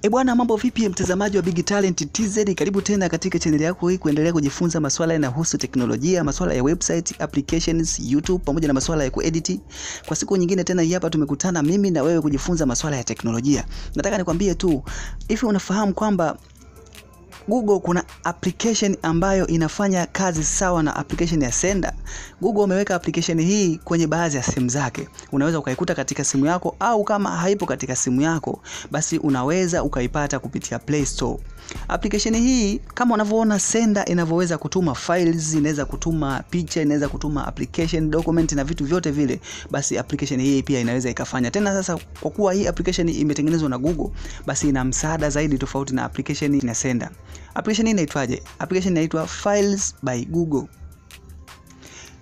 Bwana, mambo vipi mtazamaji wa Big Talent TZ? Karibu tena katika channel yako hii kuendelea kujifunza masuala yanayohusu teknolojia, masuala ya website, applications, YouTube pamoja na masuala ya kuedit. Kwa siku nyingine tena hapa tumekutana mimi na wewe kujifunza masuala ya teknolojia. Nataka nikwambie tu, hivi unafahamu kwamba Google kuna application ambayo inafanya kazi sawa na application ya Senda? Google ameweka application hii kwenye baadhi ya simu zake. Unaweza ukaikuta katika simu yako, au kama haipo katika simu yako, basi unaweza ukaipata kupitia Play Store. Application hii kama unavyoona Senda inavyoweza kutuma files, inaweza kutuma picha, inaweza kutuma application document na vitu vyote vile, basi application hii pia inaweza ikafanya. Tena sasa kwa kuwa hii application imetengenezwa na Google, basi ina msaada zaidi tofauti na application ya Senda. Application hii inaitwaje? Application inaitwa Files by Google.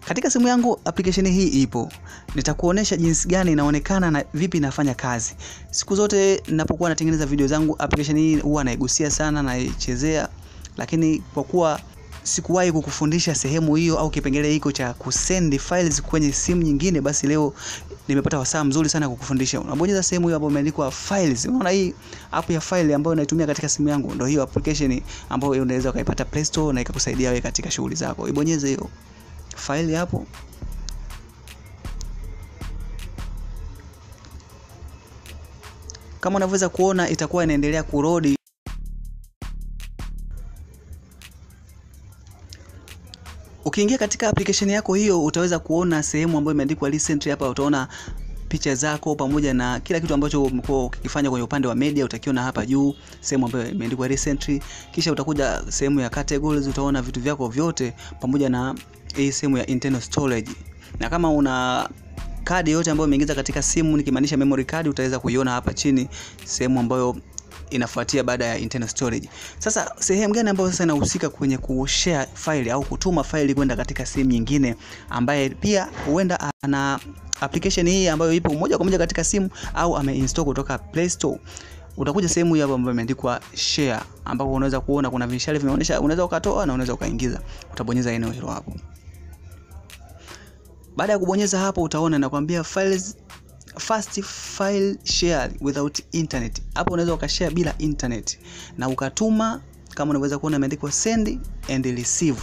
Katika simu yangu application hii ipo. Nitakuonesha jinsi gani inaonekana na vipi inafanya kazi. Siku zote ninapokuwa natengeneza video zangu, application hii huwa naigusia sana, naichezea, lakini kwa kuwa sikuwahi kukufundisha sehemu hiyo au kipengele hiko cha kusend files kwenye simu nyingine, basi leo nimepata wasaa mzuri sana kukufundisha. Unabonyeza sehemu hiyo hapo imeandikwa files. Unaona hii app ya file ambayo naitumia katika simu yangu, ndio hiyo application ambayo unaweza ukaipata Play Store na ikakusaidia wewe katika shughuli zako. Ibonyeze hiyo file hapo. Kama unaweza kuona itakuwa inaendelea kurodi. Ukiingia katika application yako hiyo utaweza kuona sehemu ambayo imeandikwa recently. Hapa utaona picha zako pamoja na kila kitu ambacho umekuwa ukifanya kwenye upande wa media, utakiona hapa juu sehemu ambayo imeandikwa recently. Kisha utakuja sehemu ya categories, utaona vitu vyako vyote pamoja na hii sehemu ya internal storage. Na kama una kadi yote ambayo umeingiza katika simu, nikimaanisha memory card, utaweza kuiona hapa chini sehemu ambayo inafuatia baada ya internal storage. Sasa sehemu gani ambayo sasa inahusika kwenye kushare file au kutuma file kwenda katika simu nyingine, ambaye pia huenda ana application hii ambayo ipo moja kwa moja katika simu au ameinstall kutoka Play Store? Utakuja sehemu hii hapa ambayo imeandikwa share, ambapo unaweza kuona kuna vishale vimeonyesha unaweza ukatoa na unaweza ukaingiza. Utabonyeza eneo hilo hapo. Baada ya kubonyeza hapo utaona nakwambia files fast file share without internet. Hapo unaweza ukashare bila internet na ukatuma, kama unaweza kuona imeandikwa send and receive.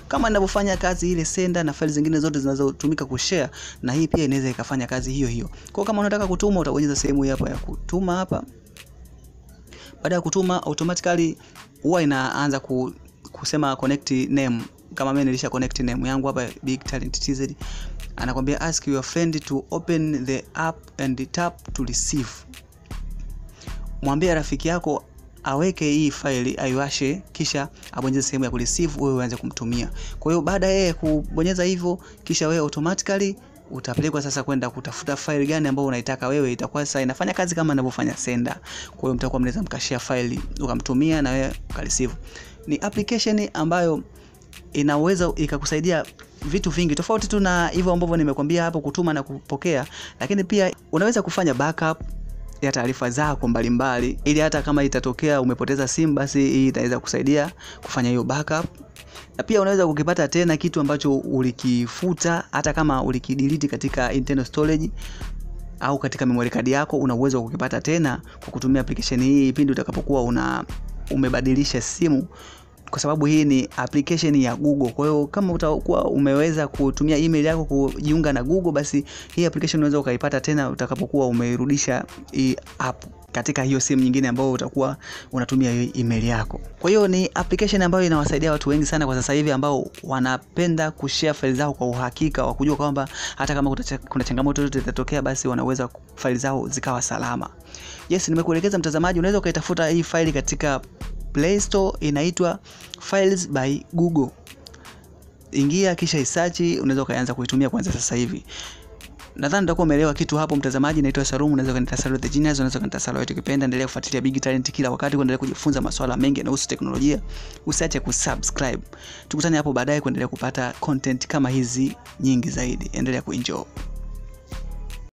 Kama ninavyofanya kazi ile Senda na files zingine zote zinazotumika kushare, na hii pia inaweza ikafanya kazi hiyo hiyo. Kwa kama unataka kutuma utabonyeza sehemu hii hapa ya kutuma hapa. Baada ya kutuma automatically huwa inaanza kusema connect name. Kama mimi nilisha connect name yangu hapa Big Talent TZ, anakuambia ask your friend to open the app and tap to receive. Mwambie rafiki yako aweke hii file aiwashe, kisha abonyeze sehemu ya kureceive, wewe uanze kumtumia. Kwa hiyo baada ya kubonyeza hivyo, kisha wewe automatically utapelekwa sasa kwenda kutafuta file gani ambayo unaitaka wewe. Itakuwa sasa inafanya kazi kama ninavyofanya Senda. Kwa hiyo mtakuwa mnaweza mkashare file ukamtumia na wewe ukareceive. Ni application ambayo inaweza ikakusaidia vitu vingi tofauti tu na hivyo ambavyo nimekwambia hapo, kutuma na kupokea, lakini pia unaweza kufanya backup ya taarifa zako mbalimbali, ili hata kama itatokea umepoteza simu, basi hii itaweza kusaidia kufanya hiyo backup. Na pia unaweza kukipata tena kitu ambacho ulikifuta, hata kama ulikidelete katika internal storage au katika memory card yako, una uwezo wa kukipata tena kwa kutumia application hii pindi utakapokuwa umebadilisha simu, kwa sababu hii ni application ya Google. Kwa hiyo kama utakuwa umeweza kutumia email yako kujiunga na Google, basi hii application unaweza ukaipata tena utakapokuwa umerudisha hii app katika hiyo simu nyingine ambayo utakuwa unatumia hiyo email yako. Kwa hiyo ni application ambayo inawasaidia watu wengi sana kwa sasa hivi ambao wanapenda kushare files zao kwa uhakika wa kujua kwamba hata kama kuna changamoto yoyote itatokea, basi wanaweza files zao zikawa salama. Yes, nimekuelekeza mtazamaji, unaweza ukaitafuta hii file katika Play Store, inaitwa Files by Google. Ingia kisha isearch, unaweza kaanza kuitumia kwanza sasa hivi. Nadhani utakuwa umeelewa kitu hapo mtazamaji. Naitwa Sarum, unaweza kanita Sarum the Genius, unaweza kanita Sarum wetu kipenda. Endelea kufuatilia Big Talent kila wakati, kuendelea kujifunza masuala mengi yanayohusu teknolojia. Usiache kusubscribe. Tukutane hapo baadaye kuendelea kupata content kama hizi nyingi zaidi. Endelea kuenjoy.